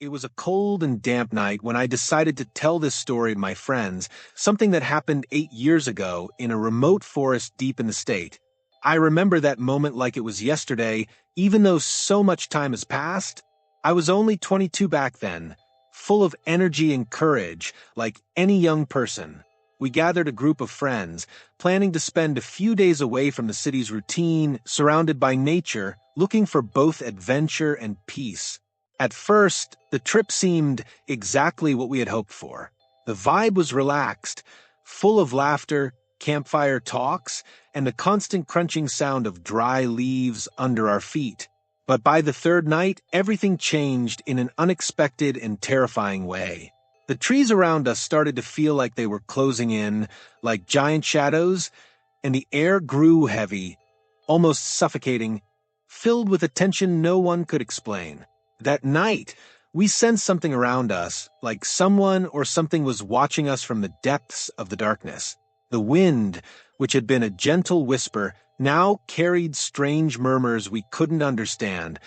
It was a cold and damp night when I decided to tell this story to my friends, something that happened 8 years ago in a remote forest deep in the state. I remember that moment like it was yesterday, even though so much time has passed. I was only 22 back then, full of energy and courage, like any young person. We gathered a group of friends, planning to spend a few days away from the city's routine, surrounded by nature, looking for both adventure and peace. At first, the trip seemed exactly what we had hoped for. The vibe was relaxed, full of laughter, campfire talks, and the constant crunching sound of dry leaves under our feet. But by the third night, everything changed in an unexpected and terrifying way. The trees around us started to feel like they were closing in, like giant shadows, and the air grew heavy, almost suffocating, filled with a tension no one could explain. That night, we sensed something around us, like someone or something was watching us from the depths of the darkness. The wind, which had been a gentle whisper, now carried strange murmurs we couldn't understand,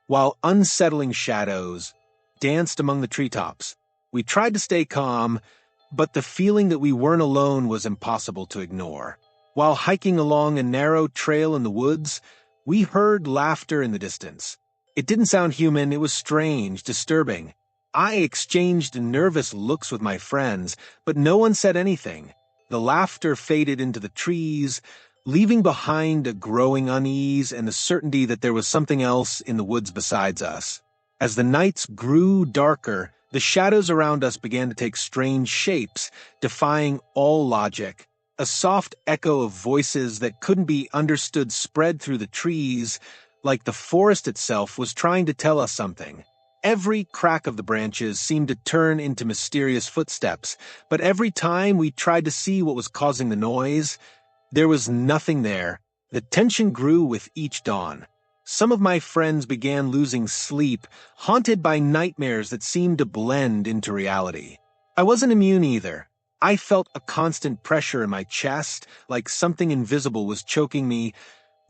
while unsettling shadows danced among the treetops. We tried to stay calm, but the feeling that we weren't alone was impossible to ignore. While hiking along a narrow trail in the woods, we heard laughter in the distance. It didn't sound human, it was strange, disturbing. I exchanged nervous looks with my friends, but no one said anything. The laughter faded into the trees, leaving behind a growing unease and the certainty that there was something else in the woods besides us. As the nights grew darker, the shadows around us began to take strange shapes, defying all logic. A soft echo of voices that couldn't be understood spread through the trees, like the forest itself was trying to tell us something. Every crack of the branches seemed to turn into mysterious footsteps, but every time we tried to see what was causing the noise, there was nothing there. The tension grew with each dawn. Some of my friends began losing sleep, haunted by nightmares that seemed to blend into reality. I wasn't immune either. I felt a constant pressure in my chest, like something invisible was choking me,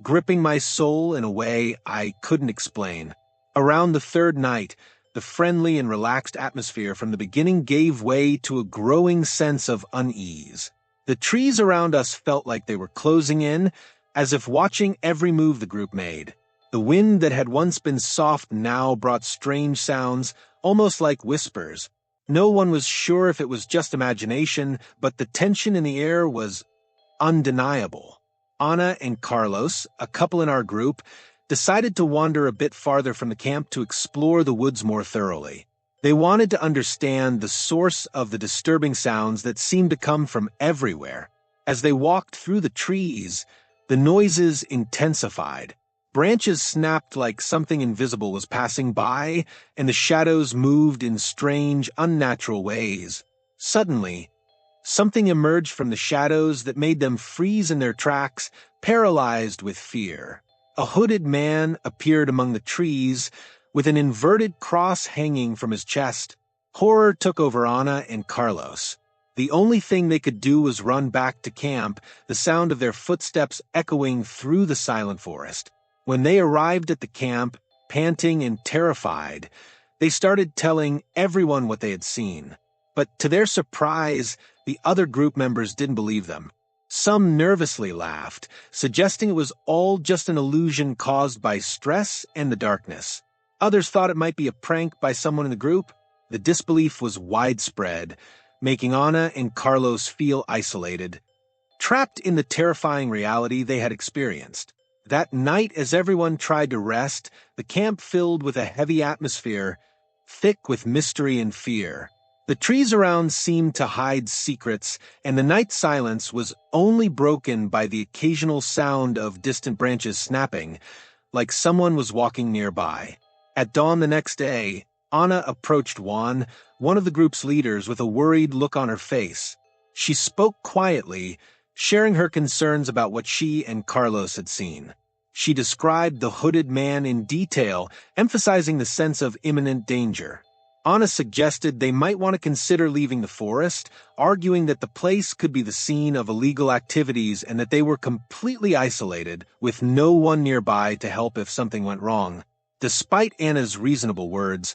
gripping my soul in a way I couldn't explain. Around the third night, the friendly and relaxed atmosphere from the beginning gave way to a growing sense of unease. The trees around us felt like they were closing in, as if watching every move the group made. The wind that had once been soft now brought strange sounds, almost like whispers. No one was sure if it was just imagination, but the tension in the air was undeniable. Anna and Carlos, a couple in our group, decided to wander a bit farther from the camp to explore the woods more thoroughly. They wanted to understand the source of the disturbing sounds that seemed to come from everywhere. As they walked through the trees, the noises intensified. Branches snapped like something invisible was passing by, and the shadows moved in strange, unnatural ways. Suddenly, something emerged from the shadows that made them freeze in their tracks, paralyzed with fear. A hooded man appeared among the trees, with an inverted cross hanging from his chest. Horror took over Anna and Carlos. The only thing they could do was run back to camp, the sound of their footsteps echoing through the silent forest. When they arrived at the camp, panting and terrified, they started telling everyone what they had seen. But to their surprise, the other group members didn't believe them. Some nervously laughed, suggesting it was all just an illusion caused by stress and the darkness. Others thought it might be a prank by someone in the group. The disbelief was widespread, making Anna and Carlos feel isolated, trapped in the terrifying reality they had experienced. That night, as everyone tried to rest, the camp filled with a heavy atmosphere, thick with mystery and fear. The trees around seemed to hide secrets, and the night silence was only broken by the occasional sound of distant branches snapping, like someone was walking nearby. At dawn the next day, Anna approached Juan, one of the group's leaders, with a worried look on her face. She spoke quietly, sharing her concerns about what she and Carlos had seen. She described the hooded man in detail, emphasizing the sense of imminent danger. Anna suggested they might want to consider leaving the forest, arguing that the place could be the scene of illegal activities and that they were completely isolated, with no one nearby to help if something went wrong. Despite Anna's reasonable words,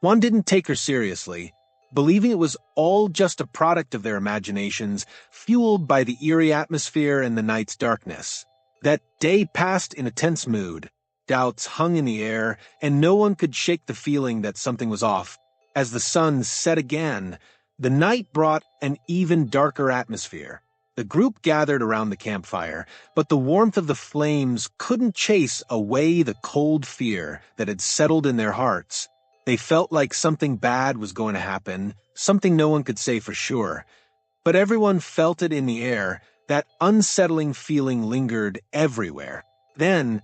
Juan didn't take her seriously, believing it was all just a product of their imaginations, fueled by the eerie atmosphere and the night's darkness. That day passed in a tense mood. Doubts hung in the air, and no one could shake the feeling that something was off. As the sun set again, the night brought an even darker atmosphere. The group gathered around the campfire, but the warmth of the flames couldn't chase away the cold fear that had settled in their hearts. They felt like something bad was going to happen, something no one could say for sure. But everyone felt it in the air. That unsettling feeling lingered everywhere. Then,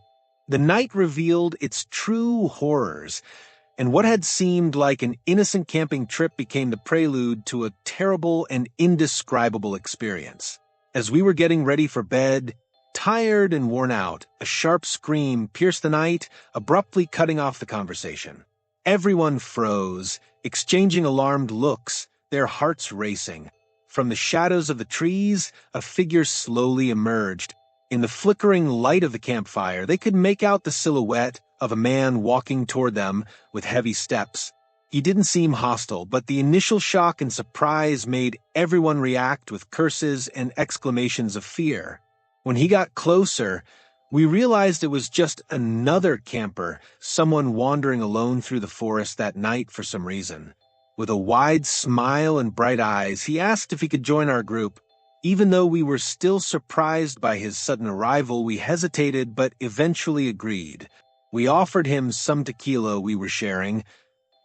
the night revealed its true horrors, and what had seemed like an innocent camping trip became the prelude to a terrible and indescribable experience. As we were getting ready for bed, tired and worn out, a sharp scream pierced the night, abruptly cutting off the conversation. Everyone froze, exchanging alarmed looks, their hearts racing. From the shadows of the trees, a figure slowly emerged. In the flickering light of the campfire, they could make out the silhouette of a man walking toward them with heavy steps. He didn't seem hostile, but the initial shock and surprise made everyone react with curses and exclamations of fear. When he got closer, we realized it was just another camper, someone wandering alone through the forest that night for some reason. With a wide smile and bright eyes, he asked if he could join our group. Even though we were still surprised by his sudden arrival, we hesitated but eventually agreed. We offered him some tequila we were sharing,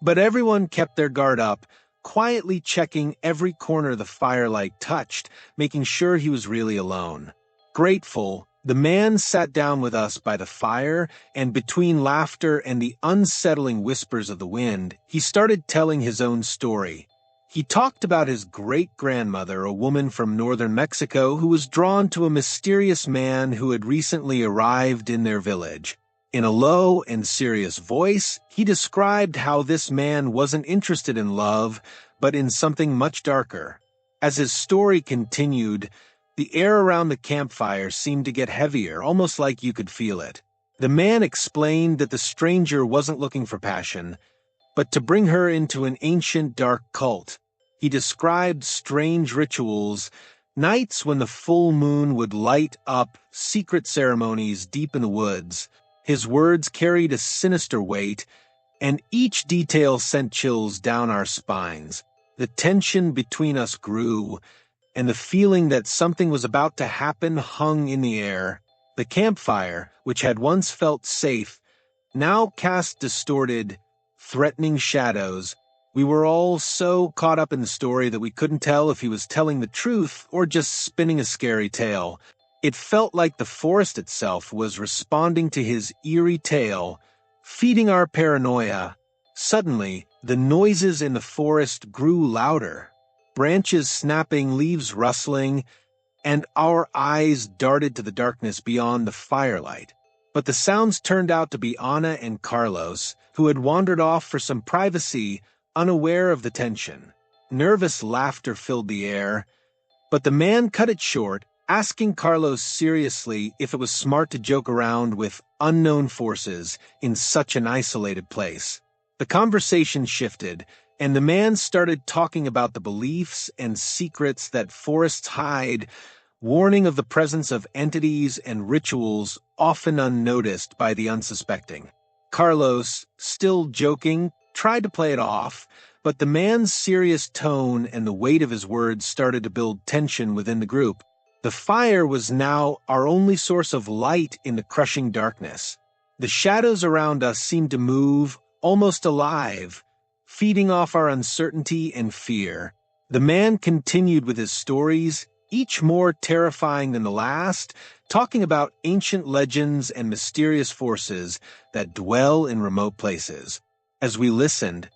but everyone kept their guard up, quietly checking every corner the firelight touched, making sure he was really alone. Grateful, the man sat down with us by the fire, and between laughter and the unsettling whispers of the wind, he started telling his own story. He talked about his great-grandmother, a woman from northern Mexico, who was drawn to a mysterious man who had recently arrived in their village. In a low and serious voice, he described how this man wasn't interested in love, but in something much darker. As his story continued, the air around the campfire seemed to get heavier, almost like you could feel it. The man explained that the stranger wasn't looking for passion, but to bring her into an ancient dark cult. He described strange rituals, nights when the full moon would light up secret ceremonies deep in the woods. His words carried a sinister weight, and each detail sent chills down our spines. The tension between us grew, and the feeling that something was about to happen hung in the air. The campfire, which had once felt safe, now cast distorted, threatening shadows. We were all so caught up in the story that we couldn't tell if he was telling the truth or just spinning a scary tale. It felt like the forest itself was responding to his eerie tale, feeding our paranoia. Suddenly, the noises in the forest grew louder. Branches snapping, leaves rustling, and our eyes darted to the darkness beyond the firelight. But the sounds turned out to be Anna and Carlos, who had wandered off for some privacy, unaware of the tension. Nervous laughter filled the air, but the man cut it short, asking Carlos seriously if it was smart to joke around with unknown forces in such an isolated place. The conversation shifted, and the man started talking about the beliefs and secrets that forests hide, warning of the presence of entities and rituals often unnoticed by the unsuspecting. Carlos, still joking, tried to play it off, but the man's serious tone and the weight of his words started to build tension within the group. The fire was now our only source of light in the crushing darkness. The shadows around us seemed to move, almost alive, feeding off our uncertainty and fear. The man continued with his stories, each more terrifying than the last, talking about ancient legends and mysterious forces that dwell in remote places. As we listened,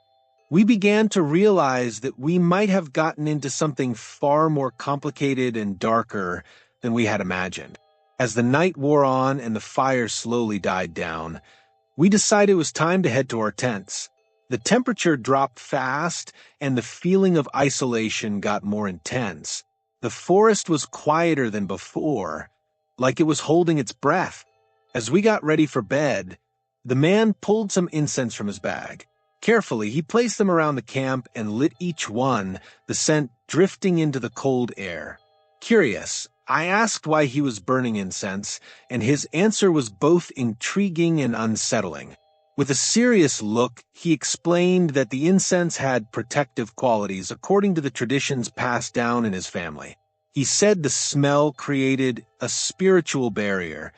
we began to realize that we might have gotten into something far more complicated and darker than we had imagined. As the night wore on and the fire slowly died down, we decided it was time to head to our tents. The temperature dropped fast, and the feeling of isolation got more intense. The forest was quieter than before, like it was holding its breath. As we got ready for bed, the man pulled some incense from his bag. Carefully, he placed them around the camp and lit each one, the scent drifting into the cold air. Curious, I asked why he was burning incense, and his answer was both intriguing and unsettling. With a serious look, he explained that the incense had protective qualities according to the traditions passed down in his family. He said the smell created a spiritual barrier,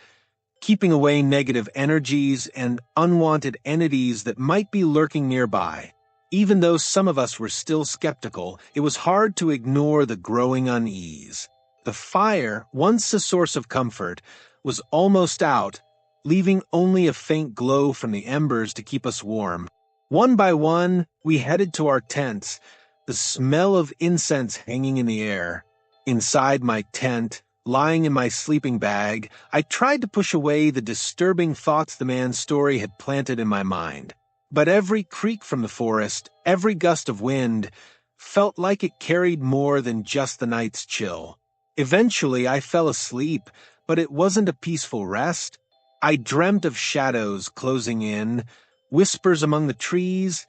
keeping away negative energies and unwanted entities that might be lurking nearby. Even though some of us were still skeptical, it was hard to ignore the growing unease. The fire, once a source of comfort, was almost out, leaving only a faint glow from the embers to keep us warm. One by one, we headed to our tents, the smell of incense hanging in the air. Inside my tent, lying in my sleeping bag, I tried to push away the disturbing thoughts the man's story had planted in my mind. But every creak from the forest, every gust of wind, felt like it carried more than just the night's chill. Eventually, I fell asleep, but it wasn't a peaceful rest. I dreamt of shadows closing in, whispers among the trees,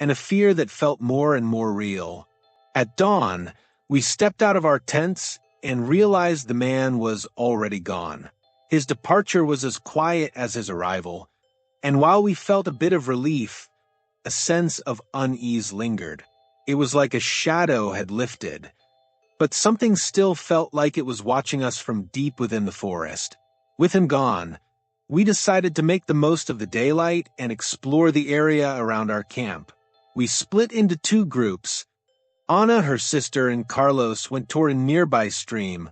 and a fear that felt more and more real. At dawn, we stepped out of our tents and realized the man was already gone. His departure was as quiet as his arrival, and while we felt a bit of relief, a sense of unease lingered. It was like a shadow had lifted, but something still felt like it was watching us from deep within the forest. With him gone, we decided to make the most of the daylight and explore the area around our camp. We split into two groups. Anna, her sister, and Carlos went toward a nearby stream,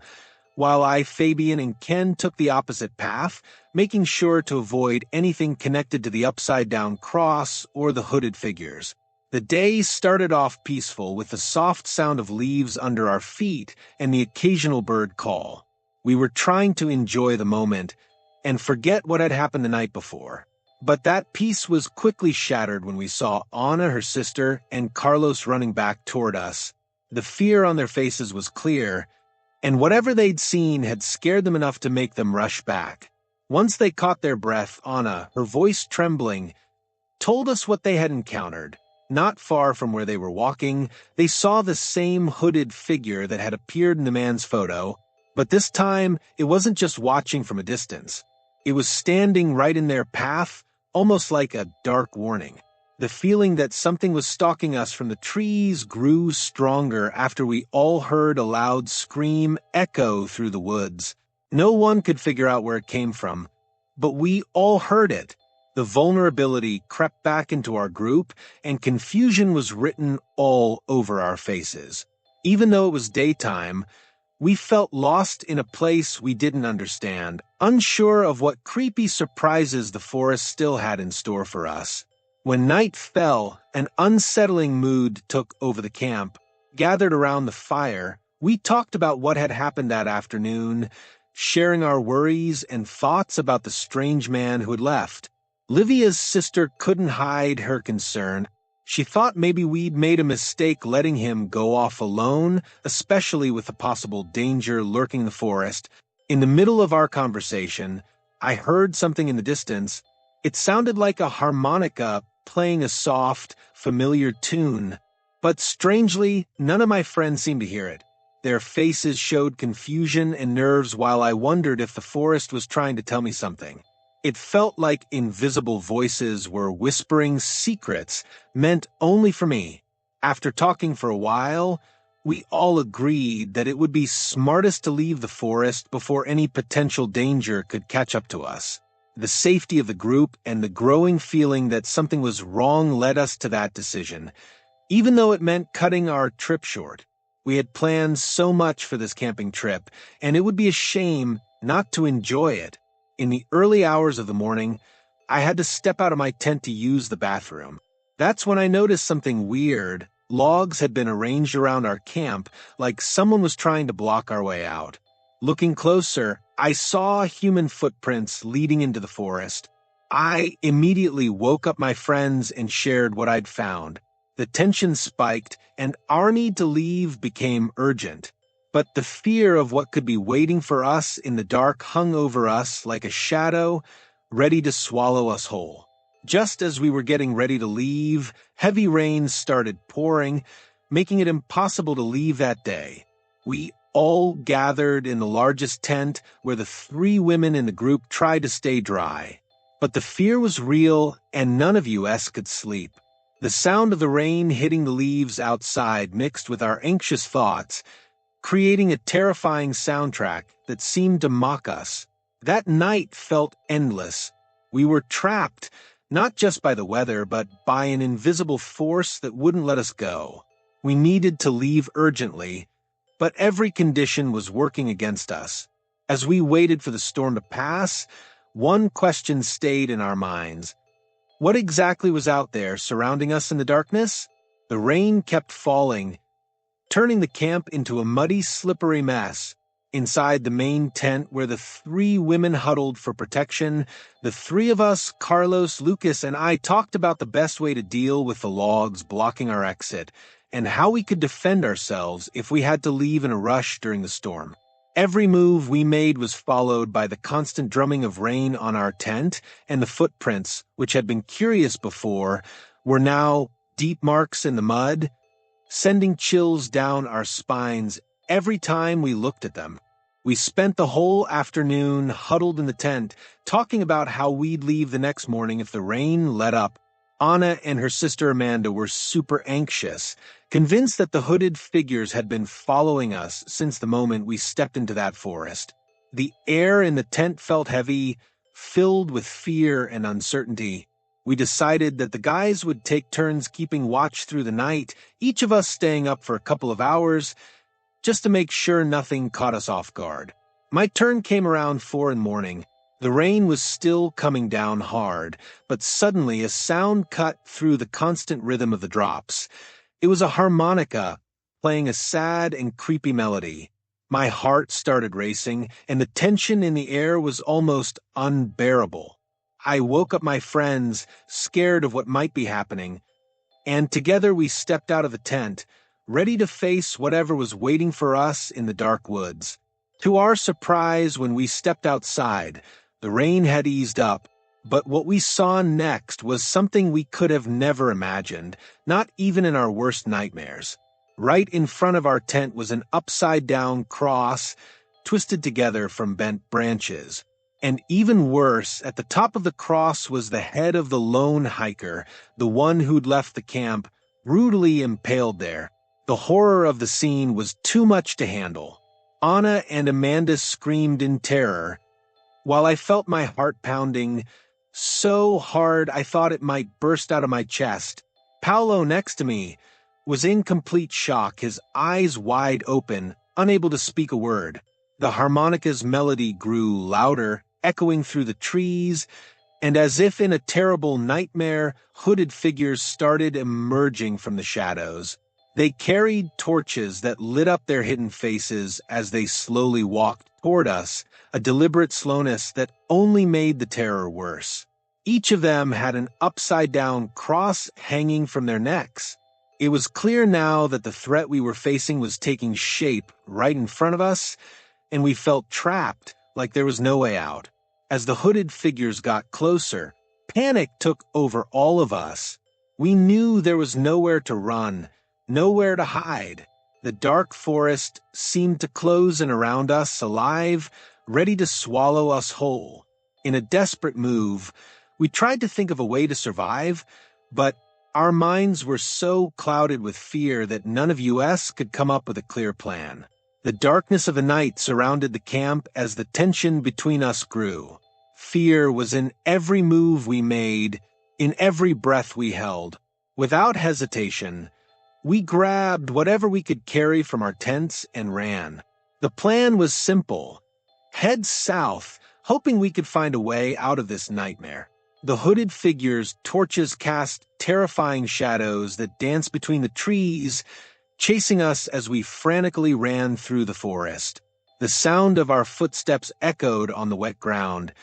while I, Fabian, and Ken took the opposite path, making sure to avoid anything connected to the upside-down cross or the hooded figures. The day started off peaceful with the soft sound of leaves under our feet and the occasional bird call. We were trying to enjoy the moment and forget what had happened the night before. But that peace was quickly shattered when we saw Anna, her sister, and Carlos running back toward us. The fear on their faces was clear, and whatever they'd seen had scared them enough to make them rush back. Once they caught their breath, Anna, her voice trembling, told us what they had encountered. Not far from where they were walking, they saw the same hooded figure that had appeared in the man's photo, but this time it wasn't just watching from a distance. It was standing right in their path, almost like a dark warning. The feeling that something was stalking us from the trees grew stronger after we all heard a loud scream echo through the woods. No one could figure out where it came from, but we all heard it. The vulnerability crept back into our group, and confusion was written all over our faces. Even though it was daytime, we felt lost in a place we didn't understand, unsure of what creepy surprises the forest still had in store for us. When night fell, an unsettling mood took over the camp. Gathered around the fire, we talked about what had happened that afternoon, sharing our worries and thoughts about the strange man who had left. Livia's sister couldn't hide her concern. She thought maybe we'd made a mistake letting him go off alone, especially with the possible danger lurking in the forest. In the middle of our conversation, I heard something in the distance. It sounded like a harmonica playing a soft, familiar tune. But strangely, none of my friends seemed to hear it. Their faces showed confusion and nerves while I wondered if the forest was trying to tell me something. It felt like invisible voices were whispering secrets meant only for me. After talking for a while, we all agreed that it would be smartest to leave the forest before any potential danger could catch up to us. The safety of the group and the growing feeling that something was wrong led us to that decision, even though it meant cutting our trip short. We had planned so much for this camping trip, and it would be a shame not to enjoy it. In the early hours of the morning, I had to step out of my tent to use the bathroom. That's when I noticed something weird. Logs had been arranged around our camp, like someone was trying to block our way out. Looking closer, I saw human footprints leading into the forest. I immediately woke up my friends and shared what I'd found. The tension spiked, and our need to leave became urgent. But the fear of what could be waiting for us in the dark hung over us like a shadow, ready to swallow us whole. Just as we were getting ready to leave, heavy rain started pouring, making it impossible to leave that day. We all gathered in the largest tent where the 3 women in the group tried to stay dry. But the fear was real and none of us could sleep. The sound of the rain hitting the leaves outside mixed with our anxious thoughts, creating a terrifying soundtrack that seemed to mock us. That night felt endless. We were trapped, not just by the weather, but by an invisible force that wouldn't let us go. We needed to leave urgently, but every condition was working against us. As we waited for the storm to pass, one question stayed in our minds. What exactly was out there surrounding us in the darkness? The rain kept falling, turning the camp into a muddy, slippery mess. Inside the main tent where the 3 women huddled for protection, the 3 of us, Carlos, Lucas, and I, talked about the best way to deal with the logs blocking our exit, and how we could defend ourselves if we had to leave in a rush during the storm. Every move we made was followed by the constant drumming of rain on our tent, and the footprints, which had been curious before, were now deep marks in the mud, sending chills down our spines every time we looked at them. We spent the whole afternoon huddled in the tent, talking about how we'd leave the next morning if the rain let up. Anna and her sister Amanda were super anxious, convinced that the hooded figures had been following us since the moment we stepped into that forest. The air in the tent felt heavy, filled with fear and uncertainty. We decided that the guys would take turns keeping watch through the night, each of us staying up for a couple of hours, just to make sure nothing caught us off guard. My turn came around 4 in the morning. The rain was still coming down hard, but suddenly a sound cut through the constant rhythm of the drops. It was a harmonica, playing a sad and creepy melody. My heart started racing, and the tension in the air was almost unbearable. I woke up my friends, scared of what might be happening, and together we stepped out of the tent, ready to face whatever was waiting for us in the dark woods. To our surprise, when we stepped outside, the rain had eased up, but what we saw next was something we could have never imagined, not even in our worst nightmares. Right in front of our tent was an upside-down cross, twisted together from bent branches. And even worse, at the top of the cross was the head of the lone hiker, the one who'd left the camp, brutally impaled there. The horror of the scene was too much to handle. Anna and Amanda screamed in terror, while I felt my heart pounding so hard I thought it might burst out of my chest. Paolo, next to me, was in complete shock, his eyes wide open, unable to speak a word. The harmonica's melody grew louder, echoing through the trees, and as if in a terrible nightmare, hooded figures started emerging from the shadows. They carried torches that lit up their hidden faces as they slowly walked toward us, a deliberate slowness that only made the terror worse. Each of them had an upside-down cross hanging from their necks. It was clear now that the threat we were facing was taking shape right in front of us, and we felt trapped, like there was no way out. As the hooded figures got closer, panic took over all of us. We knew there was nowhere to run, nowhere to hide. The dark forest seemed to close in around us, alive, ready to swallow us whole. In a desperate move, we tried to think of a way to survive, but our minds were so clouded with fear that none of us could come up with a clear plan. The darkness of the night surrounded the camp as the tension between us grew. Fear was in every move we made, in every breath we held. Without hesitation, we grabbed whatever we could carry from our tents and ran. The plan was simple. Head south, hoping we could find a way out of this nightmare. The hooded figures' torches cast terrifying shadows that danced between the trees, chasing us as we frantically ran through the forest. The sound of our footsteps echoed on the wet ground,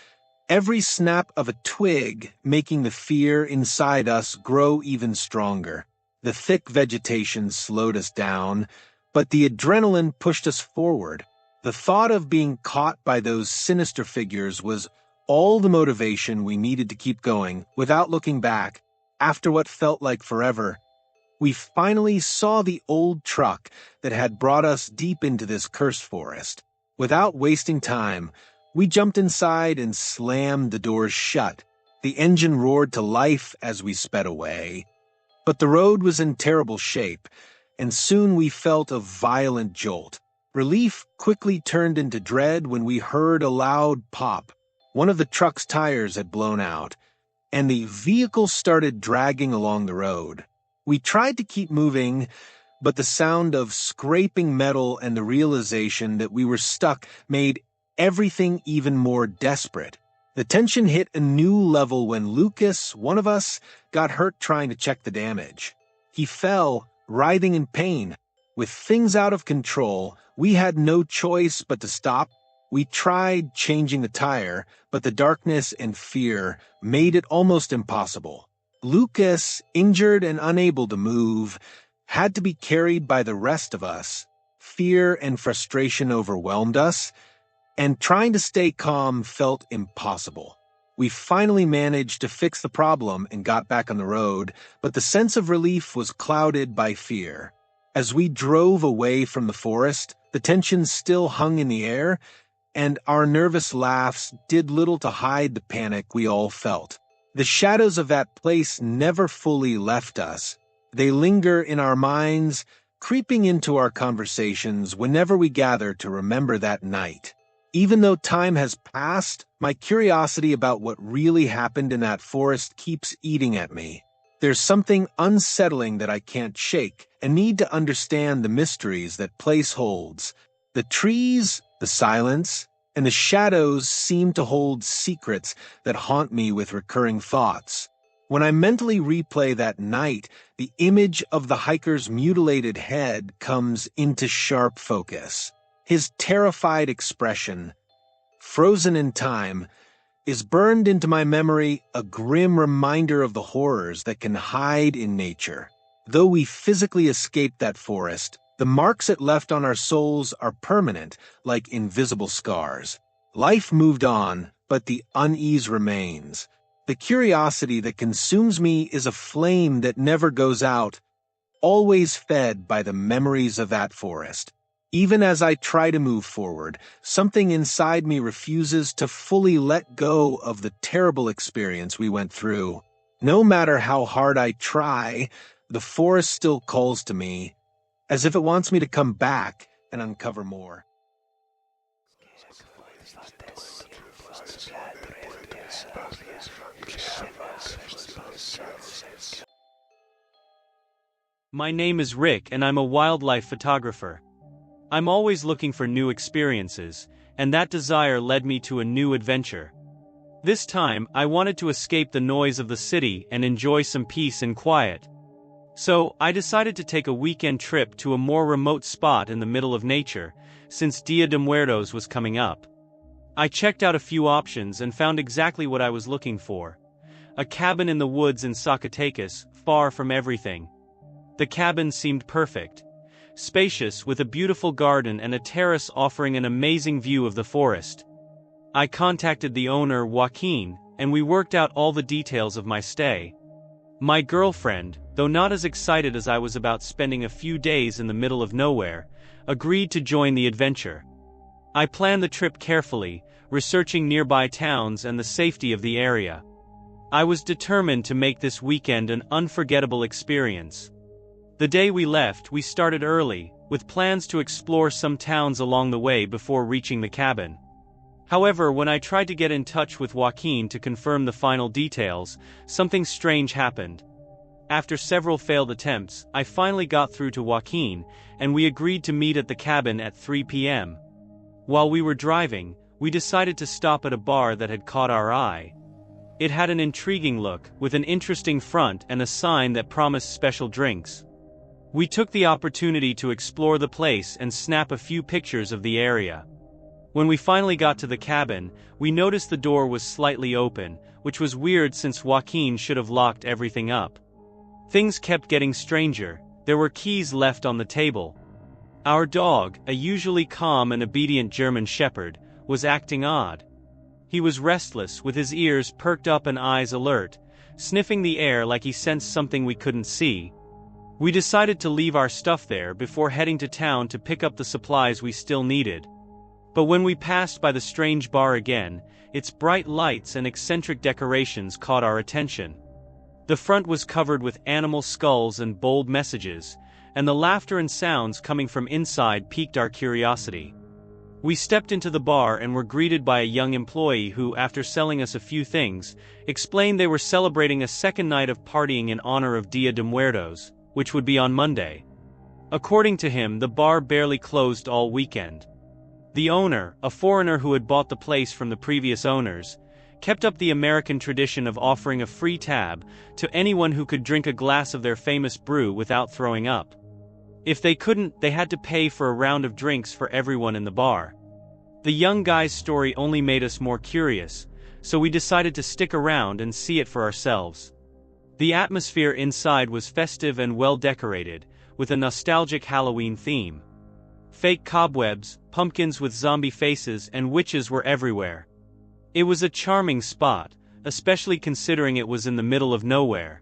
every snap of a twig making the fear inside us grow even stronger. The thick vegetation slowed us down, but the adrenaline pushed us forward. The thought of being caught by those sinister figures was all the motivation we needed to keep going without looking back. After what felt like forever, we finally saw the old truck that had brought us deep into this cursed forest. Without wasting time, we jumped inside and slammed the doors shut. The engine roared to life as we sped away. But the road was in terrible shape, and soon we felt a violent jolt. Relief quickly turned into dread when we heard a loud pop. One of the truck's tires had blown out, and the vehicle started dragging along the road. We tried to keep moving, but the sound of scraping metal and the realization that we were stuck made everything even more desperate. The tension hit a new level when Lucas, one of us, got hurt trying to check the damage. He fell, writhing in pain. With things out of control, we had no choice but to stop. We tried changing the tire, but the darkness and fear made it almost impossible. Lucas, injured and unable to move, had to be carried by the rest of us. Fear and frustration overwhelmed us, and trying to stay calm felt impossible. We finally managed to fix the problem and got back on the road, but the sense of relief was clouded by fear. As we drove away from the forest, the tension still hung in the air, and our nervous laughs did little to hide the panic we all felt. The shadows of that place never fully left us. They linger in our minds, creeping into our conversations whenever we gather to remember that night. Even though time has passed, my curiosity about what really happened in that forest keeps eating at me. There's something unsettling that I can't shake, and need to understand the mysteries that place holds. The trees, the silence, and the shadows seem to hold secrets that haunt me with recurring thoughts. When I mentally replay that night, the image of the hiker's mutilated head comes into sharp focus. His terrified expression, frozen in time, is burned into my memory, a grim reminder of the horrors that can hide in nature. Though we physically escaped that forest, the marks it left on our souls are permanent, like invisible scars. Life moved on, but the unease remains. The curiosity that consumes me is a flame that never goes out, always fed by the memories of that forest. Even as I try to move forward, something inside me refuses to fully let go of the terrible experience we went through. No matter how hard I try, the forest still calls to me, as if it wants me to come back and uncover more. My name is Rick and I'm a wildlife photographer. I'm always looking for new experiences, and that desire led me to a new adventure. This time, I wanted to escape the noise of the city and enjoy some peace and quiet. So, I decided to take a weekend trip to a more remote spot in the middle of nature, since Dia de Muertos was coming up. I checked out a few options and found exactly what I was looking for. A cabin in the woods in Zacatecas, far from everything. The cabin seemed perfect. Spacious with a beautiful garden and a terrace offering an amazing view of the forest. I contacted the owner, Joaquin, and we worked out all the details of my stay. My girlfriend, though not as excited as I was about spending a few days in the middle of nowhere, agreed to join the adventure. I planned the trip carefully, researching nearby towns and the safety of the area. I was determined to make this weekend an unforgettable experience. The day we left, we started early, with plans to explore some towns along the way before reaching the cabin. However, when I tried to get in touch with Joaquin to confirm the final details, something strange happened. After several failed attempts, I finally got through to Joaquin, and we agreed to meet at the cabin at 3 p.m. While we were driving, we decided to stop at a bar that had caught our eye. It had an intriguing look, with an interesting front and a sign that promised special drinks. We took the opportunity to explore the place and snap a few pictures of the area. When we finally got to the cabin, we noticed the door was slightly open, which was weird since Joaquin should have locked everything up. Things kept getting stranger. There were keys left on the table. Our dog, a usually calm and obedient German shepherd, was acting odd. He was restless, with his ears perked up and eyes alert, sniffing the air like he sensed something we couldn't see. We decided to leave our stuff there before heading to town to pick up the supplies we still needed. But when we passed by the strange bar again, its bright lights and eccentric decorations caught our attention. The front was covered with animal skulls and bold messages, and the laughter and sounds coming from inside piqued our curiosity. We stepped into the bar and were greeted by a young employee who, after selling us a few things, explained they were celebrating a second night of partying in honor of Dia de Muertos, which would be on Monday. According to him, the bar barely closed all weekend. The owner, a foreigner who had bought the place from the previous owners, kept up the American tradition of offering a free tab to anyone who could drink a glass of their famous brew without throwing up. If they couldn't, they had to pay for a round of drinks for everyone in the bar. The young guy's story only made us more curious, so we decided to stick around and see it for ourselves. The atmosphere inside was festive and well decorated, with a nostalgic Halloween theme. Fake cobwebs, pumpkins with zombie faces, and witches were everywhere. It was a charming spot, especially considering it was in the middle of nowhere.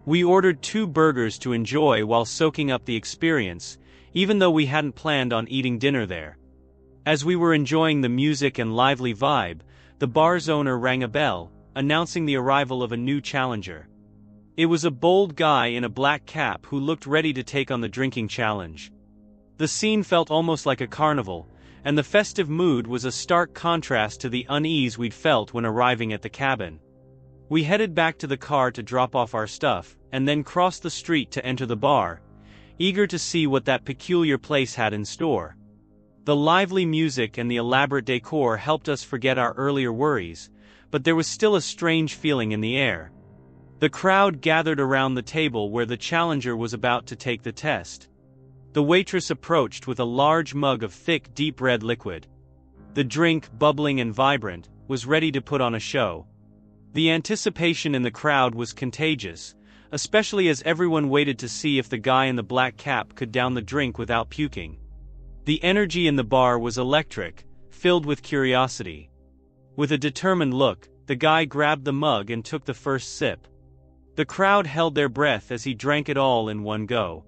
We ordered 2 burgers to enjoy while soaking up the experience, even though we hadn't planned on eating dinner there. As we were enjoying the music and lively vibe, the bar's owner rang a bell, announcing the arrival of a new challenger. It was a bold guy in a black cap who looked ready to take on the drinking challenge. The scene felt almost like a carnival, and the festive mood was a stark contrast to the unease we'd felt when arriving at the cabin. We headed back to the car to drop off our stuff, and then crossed the street to enter the bar, eager to see what that peculiar place had in store. The lively music and the elaborate decor helped us forget our earlier worries, but there was still a strange feeling in the air. The crowd gathered around the table where the challenger was about to take the test. The waitress approached with a large mug of thick, deep red liquid. The drink, bubbling and vibrant, was ready to put on a show. The anticipation in the crowd was contagious, especially as everyone waited to see if the guy in the black cap could down the drink without puking. The energy in the bar was electric, filled with curiosity. With a determined look, the guy grabbed the mug and took the first sip. The crowd held their breath as he drank it all in one go.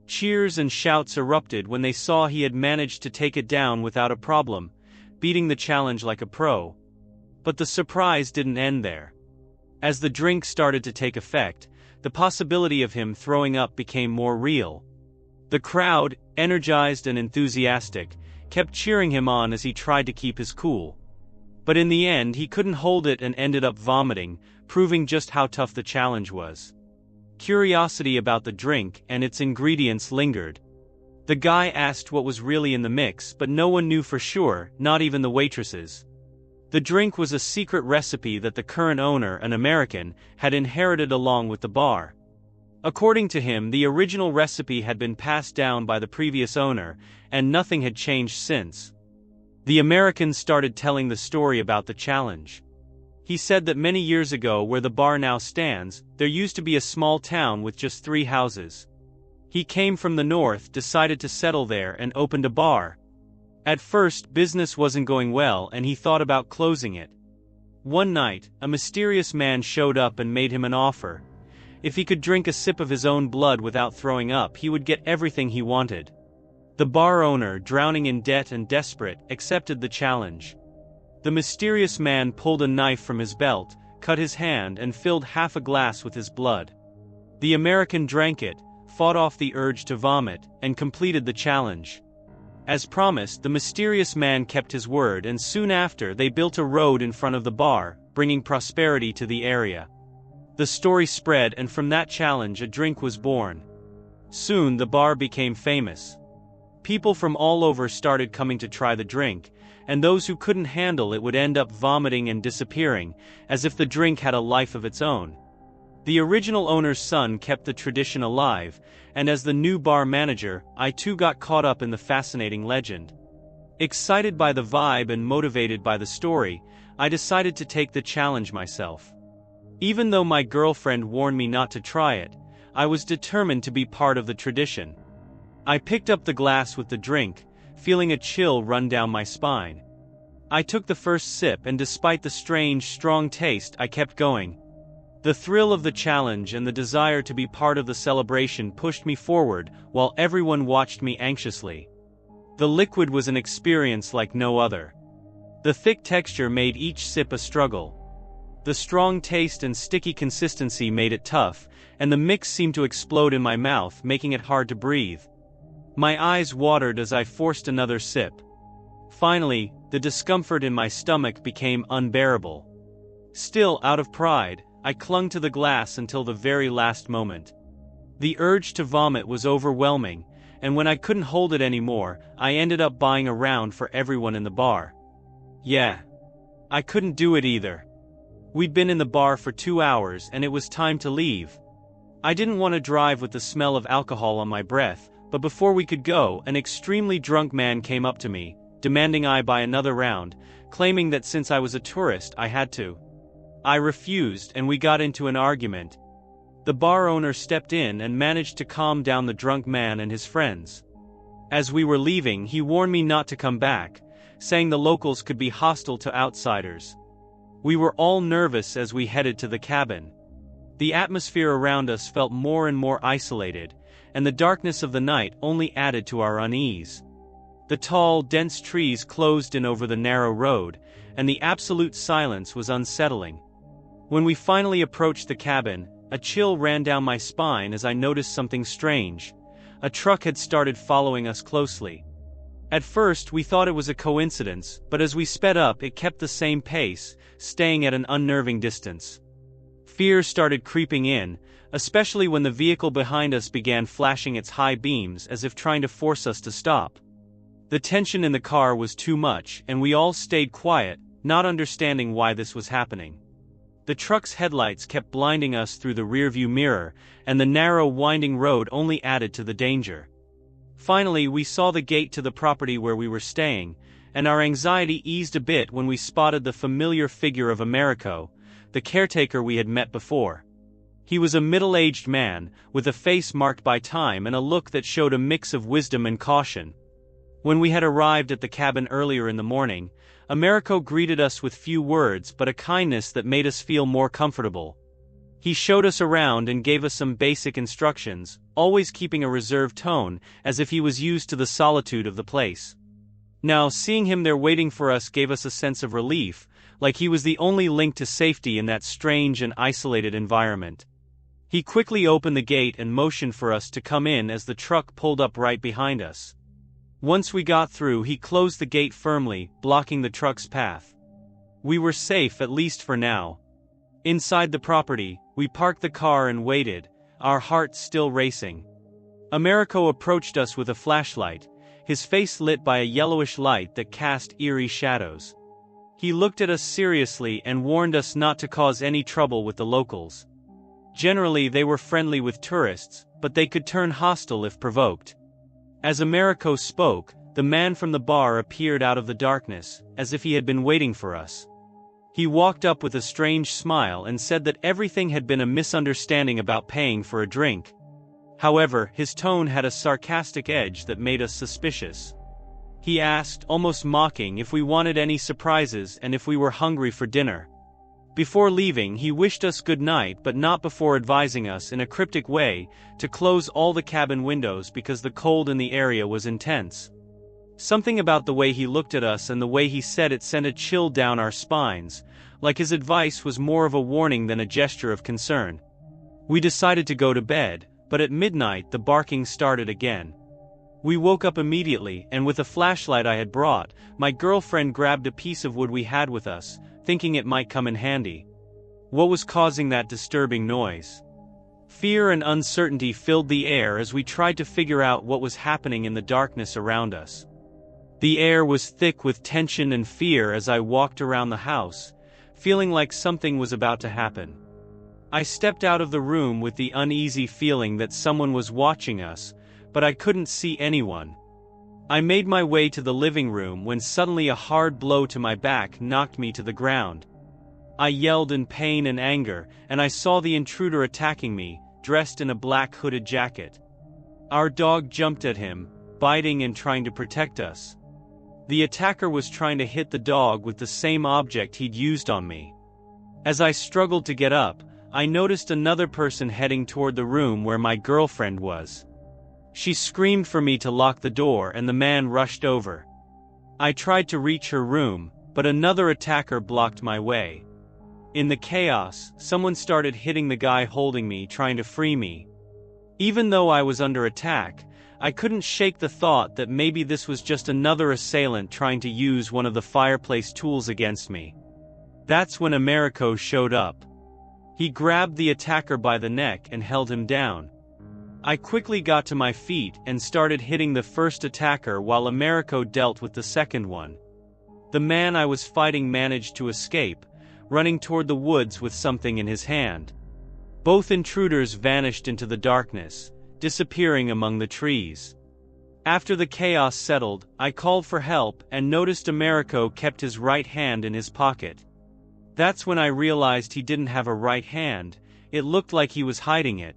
Cheers and shouts erupted when they saw he had managed to take it down without a problem, beating the challenge like a pro. But the surprise didn't end there. As the drink started to take effect, the possibility of him throwing up became more real. The crowd, energized and enthusiastic, kept cheering him on as he tried to keep his cool. But in the end, he couldn't hold it and ended up vomiting, proving just how tough the challenge was. Curiosity about the drink and its ingredients lingered. The guy asked what was really in the mix, but no one knew for sure, not even the waitresses. The drink was a secret recipe that the current owner, an American, had inherited along with the bar. According to him, the original recipe had been passed down by the previous owner, and nothing had changed since. The American started telling the story about the challenge. He said that many years ago, where the bar now stands, there used to be a small town with just 3 houses. He came from the north, decided to settle there, and opened a bar. At first, business wasn't going well and he thought about closing it. One night, a mysterious man showed up and made him an offer. If he could drink a sip of his own blood without throwing up, he would get everything he wanted. The bar owner, drowning in debt and desperate, accepted the challenge. The mysterious man pulled a knife from his belt, cut his hand, and filled half a glass with his blood. The American drank it, fought off the urge to vomit, and completed the challenge. As promised, the mysterious man kept his word, and soon after they built a road in front of the bar, bringing prosperity to the area. The story spread, and from that challenge a drink was born. Soon the bar became famous. People from all over started coming to try the drink, and those who couldn't handle it would end up vomiting and disappearing, as if the drink had a life of its own. The original owner's son kept the tradition alive, and as the new bar manager, I too got caught up in the fascinating legend. Excited by the vibe and motivated by the story, I decided to take the challenge myself. Even though my girlfriend warned me not to try it, I was determined to be part of the tradition. I picked up the glass with the drink, feeling a chill run down my spine. I took the first sip, and despite the strange, strong taste, I kept going. The thrill of the challenge and the desire to be part of the celebration pushed me forward, while everyone watched me anxiously. The liquid was an experience like no other. The thick texture made each sip a struggle. The strong taste and sticky consistency made it tough, and the mix seemed to explode in my mouth, making it hard to breathe. My eyes watered as I forced another sip. Finally, the discomfort in my stomach became unbearable. Still, out of pride, I clung to the glass until the very last moment. The urge to vomit was overwhelming, and when I couldn't hold it anymore, I ended up buying a round for everyone in the bar. Yeah. I couldn't do it either. We'd been in the bar for 2 hours and it was time to leave. I didn't want to drive with the smell of alcohol on my breath, but before we could go, an extremely drunk man came up to me, demanding I buy another round, claiming that since I was a tourist I had to. I refused and we got into an argument. The bar owner stepped in and managed to calm down the drunk man and his friends. As we were leaving, he warned me not to come back, saying the locals could be hostile to outsiders. We were all nervous as we headed to the cabin. The atmosphere around us felt more and more isolated, and the darkness of the night only added to our unease. The tall, dense trees closed in over the narrow road, and the absolute silence was unsettling. When we finally approached the cabin, a chill ran down my spine as I noticed something strange. A truck had started following us closely. At first we thought it was a coincidence, but as we sped up it kept the same pace, staying at an unnerving distance. Fear started creeping in, especially when the vehicle behind us began flashing its high beams as if trying to force us to stop. The tension in the car was too much, and we all stayed quiet, not understanding why this was happening. The truck's headlights kept blinding us through the rearview mirror, and the narrow, winding road only added to the danger. Finally, we saw the gate to the property where we were staying, and our anxiety eased a bit when we spotted the familiar figure of Americo, the caretaker we had met before. He was a middle-aged man, with a face marked by time and a look that showed a mix of wisdom and caution. When we had arrived at the cabin earlier in the morning, Americo greeted us with few words but a kindness that made us feel more comfortable. He showed us around and gave us some basic instructions, always keeping a reserved tone, as if he was used to the solitude of the place. Now, seeing him there waiting for us gave us a sense of relief, like he was the only link to safety in that strange and isolated environment. He quickly opened the gate and motioned for us to come in as the truck pulled up right behind us. Once we got through, he closed the gate firmly, blocking the truck's path. We were safe, at least for now. Inside the property, we parked the car and waited, our hearts still racing. Americo approached us with a flashlight, his face lit by a yellowish light that cast eerie shadows. He looked at us seriously and warned us not to cause any trouble with the locals. Generally, they were friendly with tourists, but they could turn hostile if provoked. As Americo spoke, the man from the bar appeared out of the darkness, as if he had been waiting for us. He walked up with a strange smile and said that everything had been a misunderstanding about paying for a drink. However, his tone had a sarcastic edge that made us suspicious. He asked, almost mocking, if we wanted any surprises and if we were hungry for dinner. Before leaving, he wished us good night, but not before advising us in a cryptic way to close all the cabin windows because the cold in the area was intense. Something about the way he looked at us and the way he said it sent a chill down our spines, like his advice was more of a warning than a gesture of concern. We decided to go to bed, but at midnight the barking started again. We woke up immediately, and with a flashlight I had brought, my girlfriend grabbed a piece of wood we had with us, thinking it might come in handy. What was causing that disturbing noise? Fear and uncertainty filled the air as we tried to figure out what was happening in the darkness around us. The air was thick with tension and fear as I walked around the house, feeling like something was about to happen. I stepped out of the room with the uneasy feeling that someone was watching us, but I couldn't see anyone. I made my way to the living room when suddenly a hard blow to my back knocked me to the ground. I yelled in pain and anger, and I saw the intruder attacking me, dressed in a black hooded jacket. Our dog jumped at him, biting and trying to protect us. The attacker was trying to hit the dog with the same object he'd used on me. As I struggled to get up, I noticed another person heading toward the room where my girlfriend was. She screamed for me to lock the door and the man rushed over. I tried to reach her room, but another attacker blocked my way. In the chaos, someone started hitting the guy holding me, trying to free me. Even though I was under attack, I couldn't shake the thought that maybe this was just another assailant trying to use one of the fireplace tools against me. That's when Americo showed up. He grabbed the attacker by the neck and held him down. I quickly got to my feet and started hitting the first attacker while Americo dealt with the second one. The man I was fighting managed to escape, running toward the woods with something in his hand. Both intruders vanished into the darkness, disappearing among the trees. After the chaos settled, I called for help and noticed Americo kept his right hand in his pocket. That's when I realized he didn't have a right hand. It looked like he was hiding it.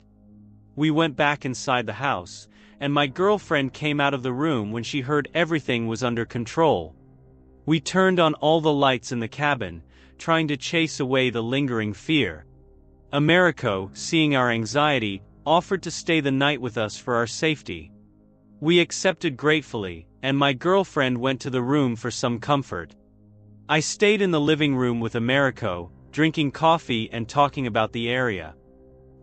We went back inside the house, and my girlfriend came out of the room when she heard everything was under control. We turned on all the lights in the cabin, trying to chase away the lingering fear. Americo, seeing our anxiety, offered to stay the night with us for our safety. We accepted gratefully, and my girlfriend went to the room for some comfort. I stayed in the living room with Americo, drinking coffee and talking about the area.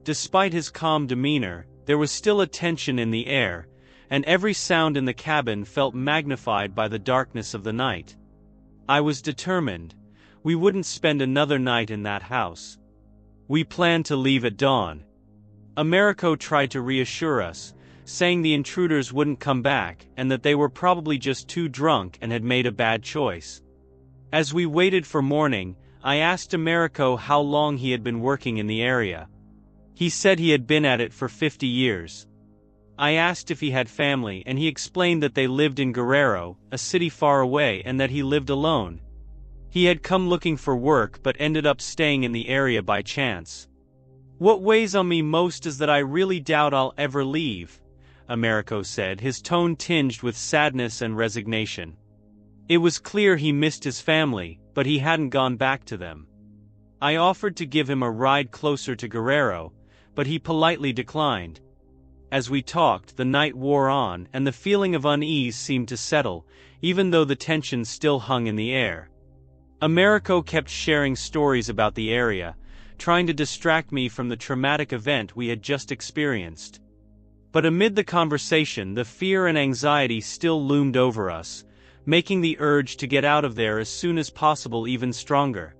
Despite his calm demeanor, there was still a tension in the air, and every sound in the cabin felt magnified by the darkness of the night. I was determined. We wouldn't spend another night in that house. We planned to leave at dawn. Americo tried to reassure us, saying the intruders wouldn't come back and that they were probably just too drunk and had made a bad choice. As we waited for morning, I asked Americo how long he had been working in the area. He said he had been at it for 50 years. I asked if he had family and he explained that they lived in Guerrero, a city far away, and that he lived alone. He had come looking for work but ended up staying in the area by chance. "What weighs on me most is that I really doubt I'll ever leave," Americo said, his tone tinged with sadness and resignation. It was clear he missed his family, but he hadn't gone back to them. I offered to give him a ride closer to Guerrero, but he politely declined. As we talked, the night wore on and the feeling of unease seemed to settle, even though the tension still hung in the air. Americo kept sharing stories about the area, trying to distract me from the traumatic event we had just experienced. But amid the conversation, the fear and anxiety still loomed over us, making the urge to get out of there as soon as possible even stronger.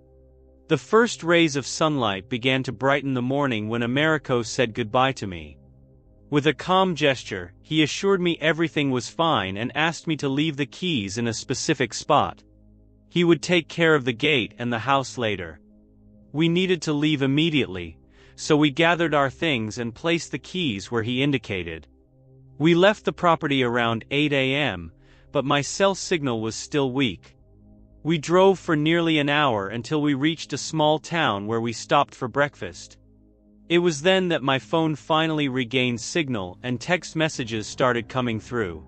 The first rays of sunlight began to brighten the morning when Americo said goodbye to me. With a calm gesture, he assured me everything was fine and asked me to leave the keys in a specific spot. He would take care of the gate and the house later. We needed to leave immediately, so we gathered our things and placed the keys where he indicated. We left the property around 8 a.m., but my cell signal was still weak. We drove for nearly an hour until we reached a small town where we stopped for breakfast. It was then that my phone finally regained signal and text messages started coming through.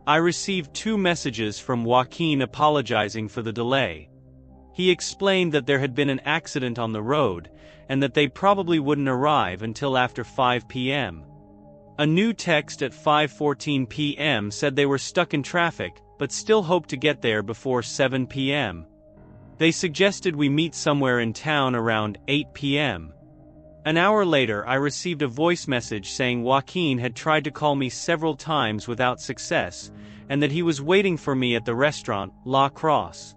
I received 2 messages from Joaquin apologizing for the delay. He explained that there had been an accident on the road, and that they probably wouldn't arrive until after 5 p.m. A new text at 5:14 p.m. said they were stuck in traffic, but still hoped to get there before 7 p.m. They suggested we meet somewhere in town around 8 p.m. An hour later, I received a voice message saying Joaquin had tried to call me several times without success, and that he was waiting for me at the restaurant, La Crosse.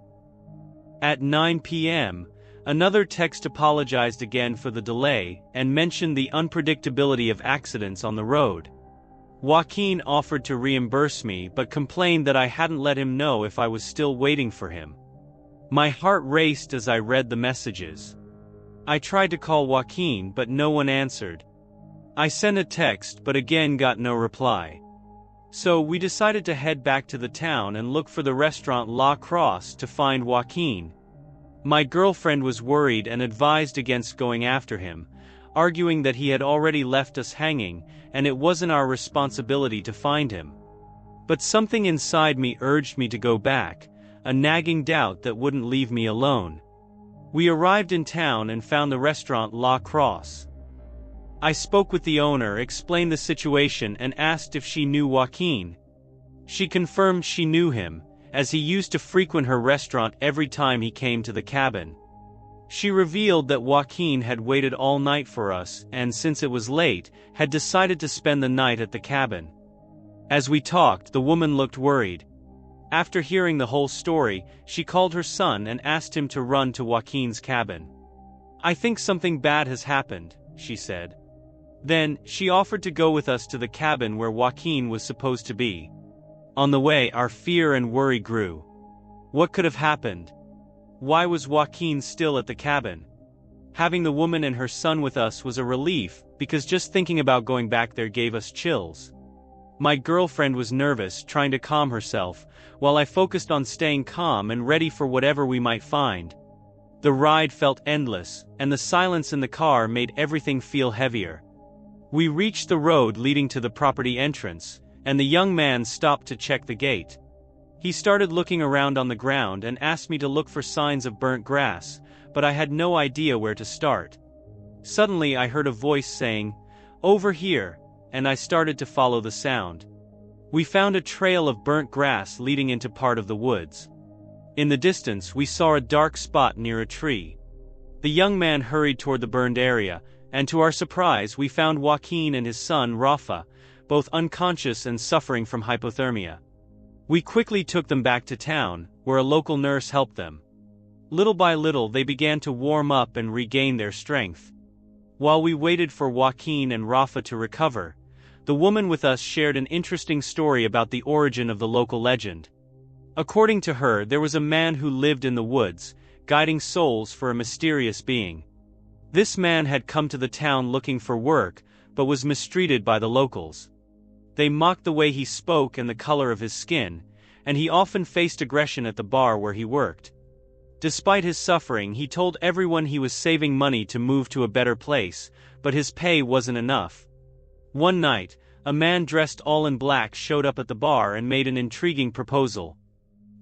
At 9 p.m., another text apologized again for the delay and mentioned the unpredictability of accidents on the road. Joaquin offered to reimburse me but complained that I hadn't let him know if I was still waiting for him. My heart raced as I read the messages. I tried to call Joaquin but no one answered. I sent a text but again got no reply. So we decided to head back to the town and look for the restaurant La Crosse to find Joaquin. My girlfriend was worried and advised against going after him, arguing that he had already left us hanging and it wasn't our responsibility to find him. But something inside me urged me to go back, a nagging doubt that wouldn't leave me alone. We arrived in town and found the restaurant La Crosse. I spoke with the owner, explained the situation, and asked if she knew Joaquin. She confirmed she knew him, as he used to frequent her restaurant every time he came to the cabin. She revealed that Joaquin had waited all night for us and, since it was late, had decided to spend the night at the cabin. As we talked, the woman looked worried. After hearing the whole story, she called her son and asked him to run to Joaquin's cabin. "I think something bad has happened," she said. Then, she offered to go with us to the cabin where Joaquin was supposed to be. On the way, our fear and worry grew. What could have happened? Why was Joaquin still at the cabin? Having the woman and her son with us was a relief, because just thinking about going back there gave us chills. My girlfriend was nervous, trying to calm herself, while I focused on staying calm and ready for whatever we might find. The ride felt endless, and the silence in the car made everything feel heavier. We reached the road leading to the property entrance, and the young man stopped to check the gate. He started looking around on the ground and asked me to look for signs of burnt grass, but I had no idea where to start. Suddenly I heard a voice saying, "Over here," and I started to follow the sound. We found a trail of burnt grass leading into part of the woods. In the distance we saw a dark spot near a tree. The young man hurried toward the burned area, and to our surprise we found Joaquin and his son Rafa, both unconscious and suffering from hypothermia. We quickly took them back to town, where a local nurse helped them. Little by little they began to warm up and regain their strength. While we waited for Joaquin and Rafa to recover, the woman with us shared an interesting story about the origin of the local legend. According to her, there was a man who lived in the woods, guiding souls for a mysterious being. This man had come to the town looking for work, but was mistreated by the locals. They mocked the way he spoke and the color of his skin, and he often faced aggression at the bar where he worked. Despite his suffering, he told everyone he was saving money to move to a better place, but his pay wasn't enough. One night, a man dressed all in black showed up at the bar and made an intriguing proposal.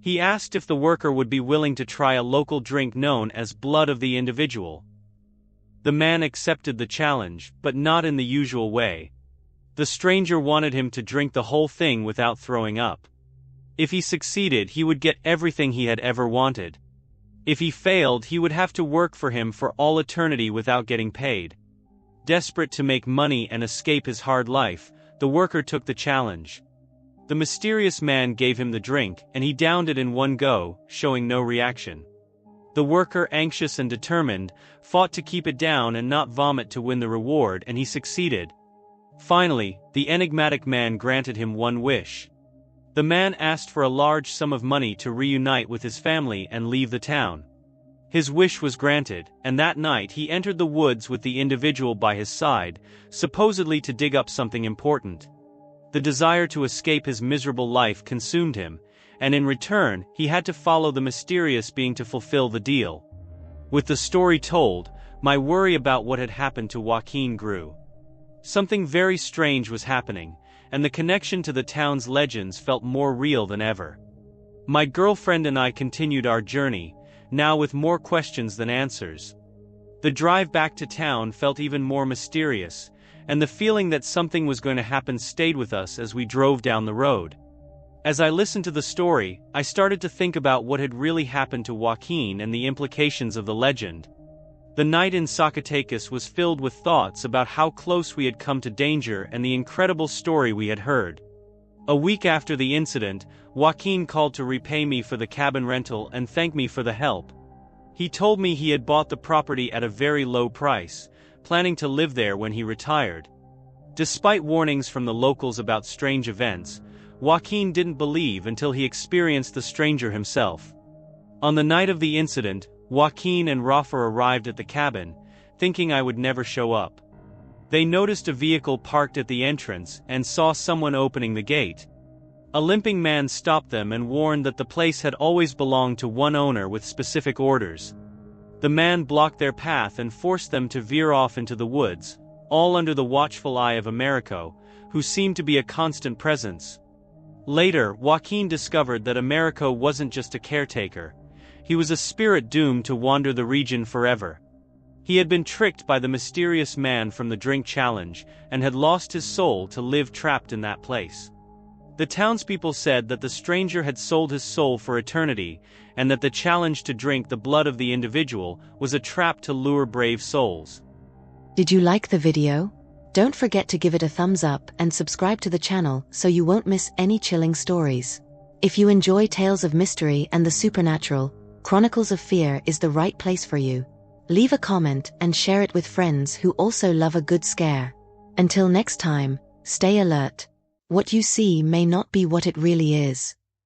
He asked if the worker would be willing to try a local drink known as blood of the individual. The man accepted the challenge, but not in the usual way. The stranger wanted him to drink the whole thing without throwing up. If he succeeded, he would get everything he had ever wanted. If he failed, he would have to work for him for all eternity without getting paid. Desperate to make money and escape his hard life, the worker took the challenge. The mysterious man gave him the drink, and he downed it in one go, showing no reaction. The worker, anxious and determined, fought to keep it down and not vomit to win the reward, and he succeeded. Finally, the enigmatic man granted him one wish. The man asked for a large sum of money to reunite with his family and leave the town. His wish was granted, and that night he entered the woods with the individual by his side, supposedly to dig up something important. The desire to escape his miserable life consumed him, and in return, he had to follow the mysterious being to fulfill the deal. With the story told, my worry about what had happened to Joaquin grew. Something very strange was happening, and the connection to the town's legends felt more real than ever. My girlfriend and I continued our journey, now with more questions than answers. The drive back to town felt even more mysterious, and the feeling that something was going to happen stayed with us as we drove down the road. As I listened to the story, I started to think about what had really happened to Joaquin and the implications of the legend. The night in Zacatecas was filled with thoughts about how close we had come to danger and the incredible story we had heard. A week after the incident, Joaquin called to repay me for the cabin rental and thank me for the help. He told me he had bought the property at a very low price, planning to live there when he retired. Despite warnings from the locals about strange events, Joaquin didn't believe until he experienced the stranger himself. On the night of the incident, Joaquin and Rafa arrived at the cabin, thinking I would never show up. They noticed a vehicle parked at the entrance and saw someone opening the gate. A limping man stopped them and warned that the place had always belonged to one owner with specific orders. The man blocked their path and forced them to veer off into the woods, all under the watchful eye of Americo, who seemed to be a constant presence. Later, Joaquin discovered that Americo wasn't just a caretaker. He was a spirit doomed to wander the region forever. He had been tricked by the mysterious man from the drink challenge, and had lost his soul to live trapped in that place. The townspeople said that the stranger had sold his soul for eternity, and that the challenge to drink the blood of the individual was a trap to lure brave souls. Did you like the video? Don't forget to give it a thumbs up and subscribe to the channel so you won't miss any chilling stories. If you enjoy tales of mystery and the supernatural, Chronicles of Fear is the right place for you. Leave a comment and share it with friends who also love a good scare. Until next time, stay alert. What you see may not be what it really is.